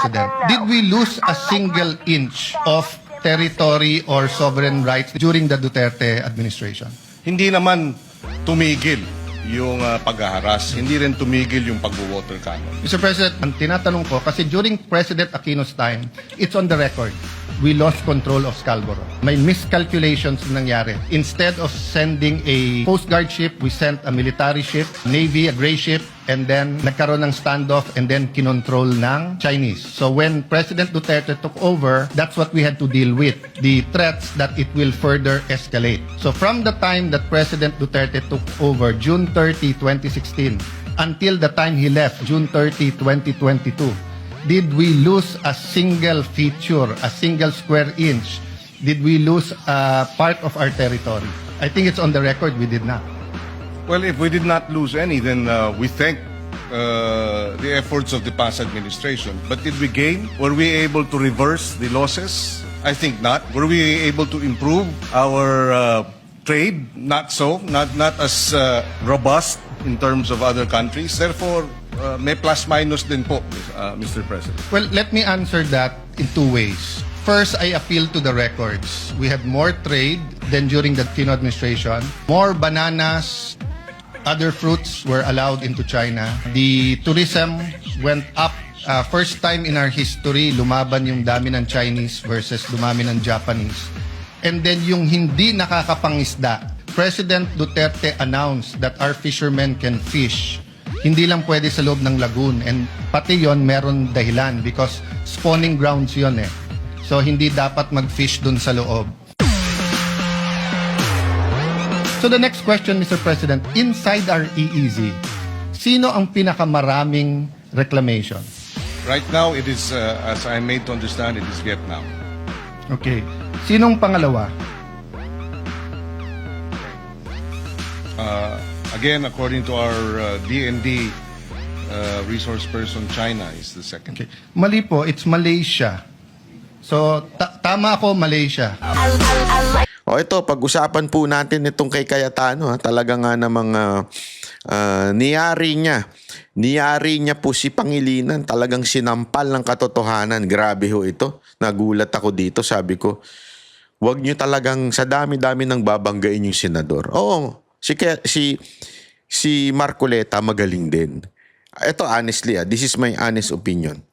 President, did we lose a single inch of territory or sovereign rights during the Duterte administration? Hindi naman tumigil yung paghaharas. Hindi rin tumigil yung pag-water cannon. Mr. President, ang tinatanong ko, kasi during President Aquino's time, it's on the record, we lost control of Scarborough. May miscalculations nangyari. Instead of sending a Coast Guard ship, we sent a military ship, Navy, a gray ship, and then nagkaroon ng standoff and then kinontrol ng Chinese. So when President Duterte took over, that's what we had to deal with, the threats that it will further escalate. So from the time that President Duterte took over, June 30, 2016, until the time he left, June 30, 2022, did we lose a single feature, a single square inch? Did we lose a part of our territory? I think it's on the record, we did not. Well, if we did not lose any, then we thank the efforts of the past administration. But did we gain? Were we able to reverse the losses? I think not. Were we able to improve our trade? Not so. Not as robust in terms of other countries. Therefore, may plus-minus din po, Mr. President. Well, let me answer that in two ways. First, I appeal to the records. We had more trade than during the Aquino administration. More bananas, other fruits were allowed into China. The tourism went up. First time in our history, lumaban yung dami ng Chinese versus dumami ng Japanese. And then yung hindi nakakapangisda, President Duterte announced that our fishermen can fish. Hindi lang pwede sa loob ng lagoon. And pati yon meron dahilan because spawning grounds yon eh. So hindi dapat mag-fish dun sa loob. So the next question, Mr. President, inside our EEZ, sino ang pinakamaraming reclamation? Right now, it is, as I'm made to understand, it is Vietnam. Okay. Sinong pangalawa? Again, according to our DND resource person, China is the second. Okay. Mali po, it's Malaysia. So, tama ako, Malaysia. O ito, pag-usapan po natin itong kay Cayetano. Talaga nga namang niyari niya po si Pangilinan. Talagang sinampal ng katotohanan. Grabe ho ito. Nagulat ako dito. Sabi ko, wag nyo talagang sa dami-dami ng babanggain yung senador. Oo, si Marcoleta magaling din. Ito honestly, this is my honest opinion.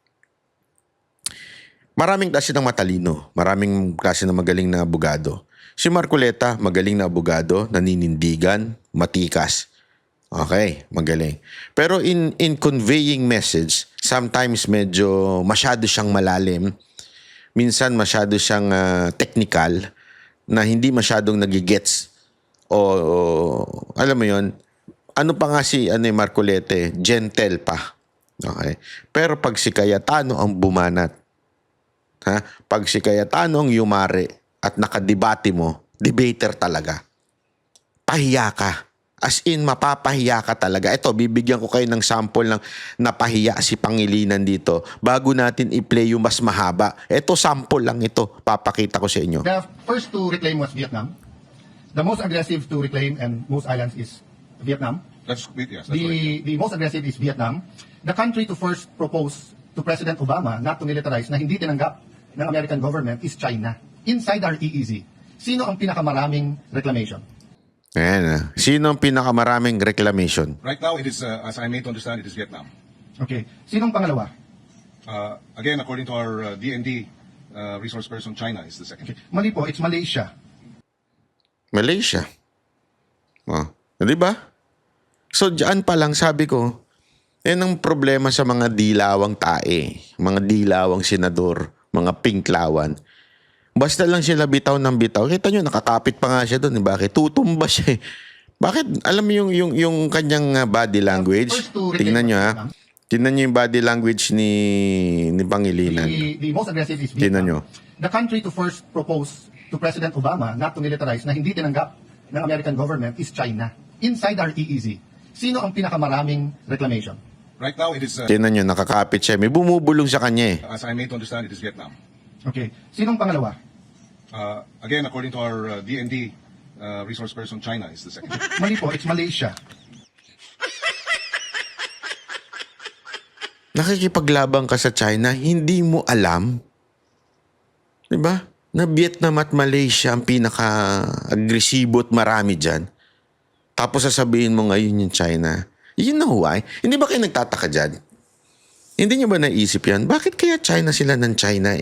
Maraming klase ng matalino, maraming klase ng magaling na abogado. Si Marcoleta, magaling na abogado, naninindigan, matikas. Okay, magaling. Pero in conveying message, sometimes medyo masyado siyang malalim. Minsan masyado siyang technical na hindi masyadong nagigets. O alam mo yon, ano pa nga si Marcoleta, gentle pa. Okay. Pero pag si Cayetano ang bumanat, pag si Cayetano ang yumari at nakadebate mo, debater talaga. Pahiya ka. As in, mapapahiya ka talaga. Ito, bibigyan ko kayo ng sample ng napahiya si Pangilinan dito bago natin i-play yung mas mahaba. Ito, sample lang ito. Papakita ko sa inyo. The first to reclaim was Vietnam. The most aggressive to reclaim and most islands is Vietnam. Yes, that's right. The most aggressive is Vietnam. The country to first propose to President Obama not to militarize na hindi tinanggap ng American government is China. Inside our EEZ, sino ang pinakamaraming reclamation? Ayan. Sino ang pinakamaraming reclamation? Right now, it is, as I'm made to understand, it is Vietnam. Okay. Sinong pangalawa? Again, according to our DND resource person, China is the second. Okay. Mali po, it's Malaysia. Malaysia. Oh, di ba? So, diyan pa lang sabi ko, yan ang problema sa mga dilawang tae, mga dilawang senador, mga pinklawan. Basta lang sila bitaw ng bitaw. Kita nyo, nakakapit pa nga siya doon. Bakit? Tutumba siya. Bakit? Alam mo yung kanyang body language? Tingnan nyo ha. Tingnan nyo yung body language ni Pangilinan. The most aggressive is Tingnan nyo. Vietnam. The country to first propose to President Obama not to militarize na hindi tinanggap ng American government is China. Inside our EEZ, sino ang pinakamaraming reclamation? Right now, it is, Tingnan nyo, nakakapit siya. May bumubulong sa kanya eh. as I'm made to understand, it is Vietnam. Okay. Sinong pangalawa? Again, according to our DND resource person, China is the second. Mali po, it's Malaysia. Nakikipaglabang ka sa China, hindi mo alam, di ba? Na Vietnam at Malaysia ang pinaka-agresibo at marami dyan. Tapos sasabihin mo ngayon yung China. You know why? Hindi ba kayo nagtataka dyan? Hindi nyo ba naisip yan? Bakit kaya China sila ng China?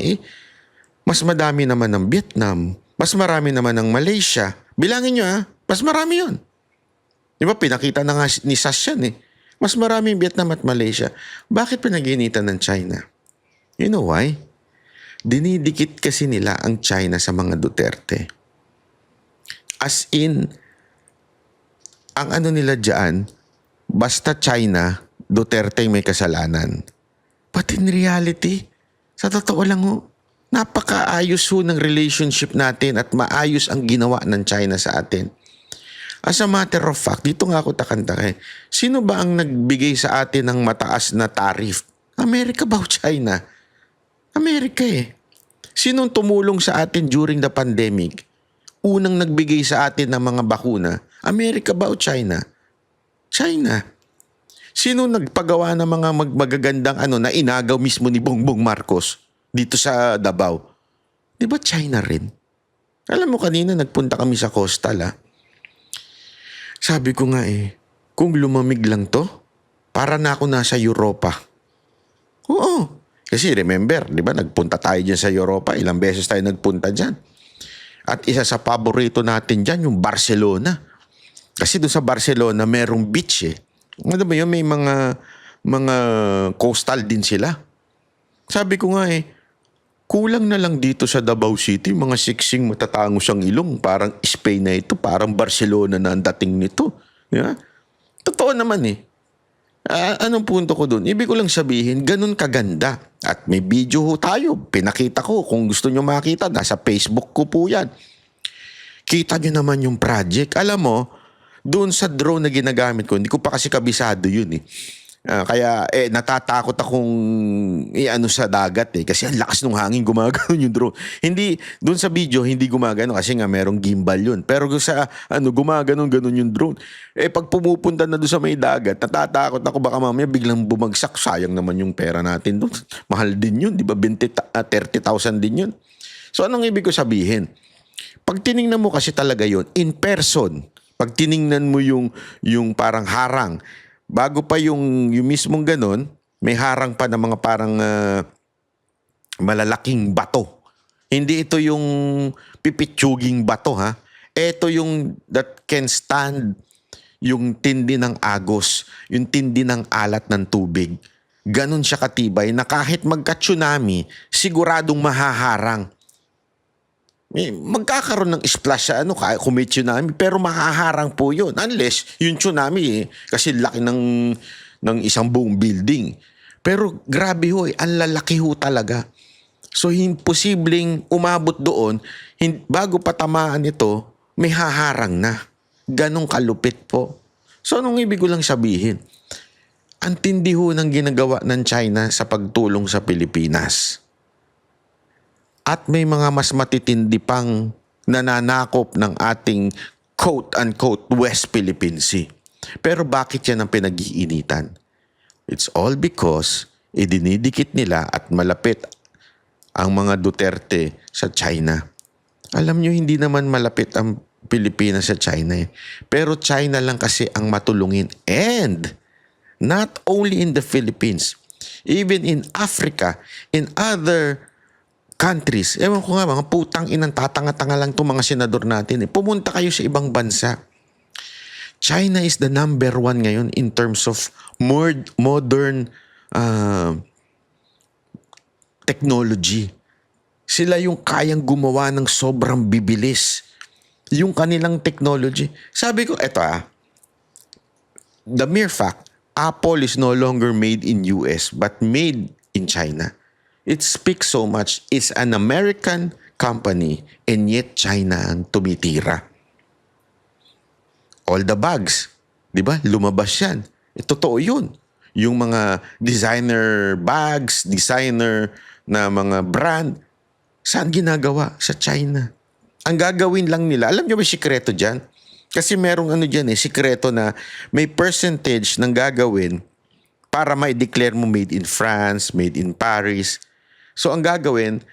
Mas madami naman ng Vietnam. Mas marami naman ng Malaysia. Bilangin nyo mas marami yun. Di ba pinakita na nga ni Sas yan Mas marami yung Vietnam at Malaysia. Bakit pinag-iinitan ng China? You know why? Dinidikit kasi nila ang China sa mga Duterte. As in, ang ano nila dyan, basta China, Duterte may kasalanan. But in reality, sa totoo lang napakaayos ng relationship natin at maayos ang ginawa ng China sa atin. As a matter of fact, dito nga ako takantake. Sino ba ang nagbigay sa atin ng mataas na tariff? Amerika ba o China? Amerika Sinong tumulong sa atin during the pandemic? Unang nagbigay sa atin ng mga bakuna? Amerika ba o China? China. Sino nagpagawa ng mga magagandang na inagaw mismo ni Bongbong Marcos dito sa Davao? Di ba China rin? Alam mo kanina nagpunta kami sa coastal Sabi ko nga kung lumamig lang to, para na ako nasa Europa. Oo. Kasi remember, di ba nagpunta tayo dyan sa Europa, ilang beses tayo nagpunta dyan. At isa sa paborito natin dyan, yung Barcelona. Kasi doon sa Barcelona, merong beach Ano ba yun? May mga coastal din sila. Sabi ko nga kulang na lang dito sa Davao City, mga siksing matatangos ang ilong. Parang Spain na ito, parang Barcelona na ang dating nito. Yeah? Totoo naman anong punto ko dun? Ibig ko lang sabihin, ganun kaganda. At may video tayo, pinakita ko. Kung gusto nyo makita, nasa Facebook ko po yan. Kita nyo naman yung project. Alam mo, doon sa drone na ginagamit ko, hindi ko pa kasi kabisado yun kaya natatakot akong sa dagat kasi ang lakas ng hangin gumagano yung drone. Hindi doon sa video hindi gumagano kasi nga merong gimbal yun. Pero sa gumagano yung drone. Pag pumupunta na doon sa may dagat, natatakot ako baka mamaya biglang bumagsak. Sayang naman yung pera natin doon. Mahal din yun, di ba? 30,000 din yun. So anong ibig ko sabihin? Pag tiningnan mo kasi talaga yun in person, pag tiningnan mo yung parang harang, bago pa yung mismong ganun, may harang pa ng mga parang malalaking bato. Hindi ito yung pipitsuging bato Ito yung that can stand yung tindi ng agos, yung tindi ng alat ng tubig. Ganun siya katibay na kahit magka-tsunami, siguradong mahaharang. Magkakaroon ng splash sa kung may tsunami, pero mahaharang po yun. Unless yung tsunami kasi laki ng isang buong building. Pero grabe ang lalaki talaga. So imposibleng umabot doon, bago patamaan ito, may haharang na. Ganong kalupit po. So anong ibig ko lang sabihin? Ang tindi ng ginagawa ng China sa pagtulong sa Pilipinas. At may mga mas matitindi pang nananakop ng ating quote-unquote West Philippine Sea. Pero bakit yan ang pinag-iinitan? It's all because idinidikit nila at malapit ang mga Duterte sa China. Alam nyo, hindi naman malapit ang Pilipinas sa China Pero China lang kasi ang matulungin. And not only in the Philippines, even in Africa, in other countries. Ewan ko nga, mga putang inang tatanga-tanga lang itong mga senador natin. Pumunta kayo sa ibang bansa. China is the number 1 ngayon in terms of modern technology. Sila yung kayang gumawa ng sobrang bibilis. Yung kanilang technology. Sabi ko, eto the mere fact, Apple is no longer made in US but made in China. It speaks so much. It's an American company and yet China ang tumitira. All the bags, di ba? Lumabas yan. Totoo yun. Yung mga designer bags, designer na mga brand, saan ginagawa? Sa China. Ang gagawin lang nila, alam nyo ba sikreto dyan? Kasi merong dyan sikreto na may percentage ng gagawin para ma-declare mo made in France, made in Paris. So ang gagawin,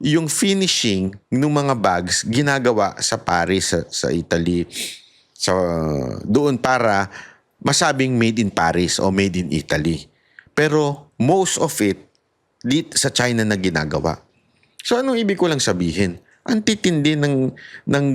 yung finishing ng mga bags ginagawa sa Paris, sa Italy, doon para masabing made in Paris o made in Italy. Pero most of it sa China na ginagawa. So anong ibig ko lang sabihin? Ang titindi ng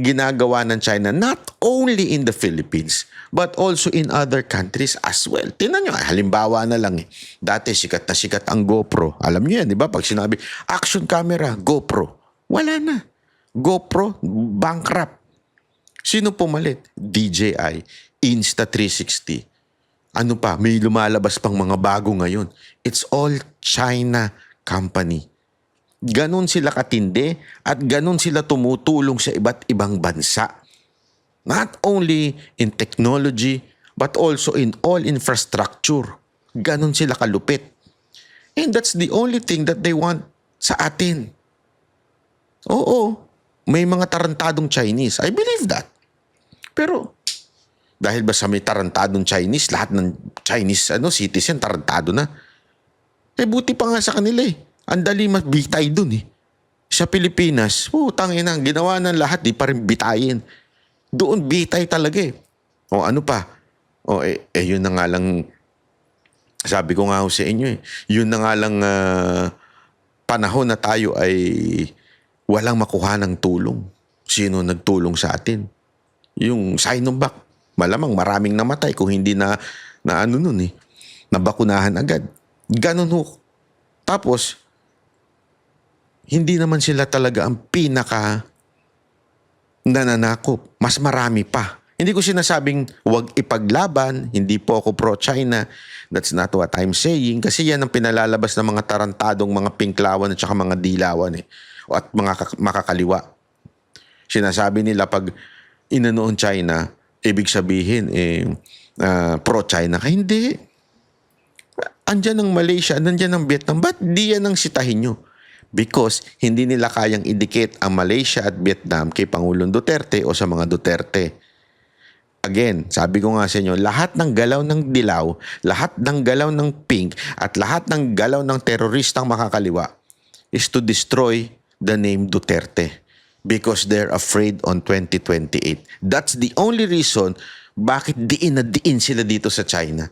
ginagawa ng China, not only in the Philippines, but also in other countries as well. Tingnan nyo, halimbawa na lang dati sikat na sikat ang GoPro. Alam nyo yan, di ba? Pag sinabi, action camera, GoPro. Wala na. GoPro, bankrupt. Sino pumalit? DJI, Insta360. Ano pa? May lumalabas pang mga bago ngayon. It's all China company. Ganon sila katindi at ganon sila tumutulong sa iba't ibang bansa. Not only in technology, but also in all infrastructure. Ganon sila kalupit. And that's the only thing that they want sa atin. Oo, may mga tarantadong Chinese. I believe that. Pero, dahil ba sa may tarantadong Chinese, lahat ng Chinese citizen tarantado na? Buti pa nga sa kanila eh. Ang dali bitay dun eh. Sa Pilipinas, tangina, ginawa ng lahat, di pa rin bitayin. Doon bitay talaga eh. O ano pa? Yun na nga lang, sabi ko nga sa inyo eh, yun na nga lang panahon na tayo ay walang makuha ng tulong. Sino nagtulong sa atin? Yung Sinovac, malamang maraming namatay kung hindi nabakunahan agad. Ganun ho. Tapos, hindi naman sila talaga ang pinaka nananakop. Mas marami pa. Hindi ko sinasabing huwag ipaglaban, hindi po ako pro-China. That's not what I'm saying. Kasi yan ang pinalalabas ng mga tarantadong mga pinklawan at saka mga dilawan at mga makakaliwa. Sinasabi nila pag inanoon China, ibig sabihin pro-China ka. Hindi. Andyan ang Malaysia, andyan ang Vietnam. Ba't di yan ang sitahin nyo? Because hindi nila kayang idikit ang Malaysia at Vietnam kay Pangulong Duterte o sa mga Duterte. Again, sabi ko nga sa inyo, lahat ng galaw ng dilaw, lahat ng galaw ng pink, at lahat ng galaw ng teroristang makakaliwa is to destroy the name Duterte because they're afraid on 2028. That's the only reason bakit diin na diin sila dito sa China.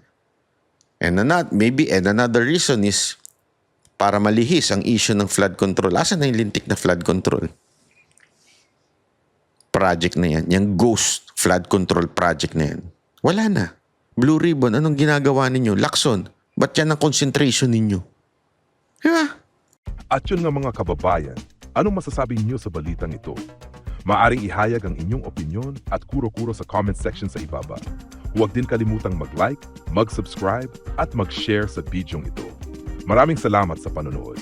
And another reason is para malihis ang issue ng flood control. Asan na yung lintik na flood control? Project na yan. Yung ghost flood control project na yan. Wala na. Blue Ribbon, anong ginagawa ninyo? Lacson, ba't yan ang concentration ninyo? Diba? At yun nga mga kababayan, anong masasabi niyo sa balitang ito? Maaring ihayag ang inyong opinyon at kuro-kuro sa comment section sa ibaba. Huwag din kalimutang mag-like, mag-subscribe at mag-share sa bidyong ito. Maraming salamat sa panonood.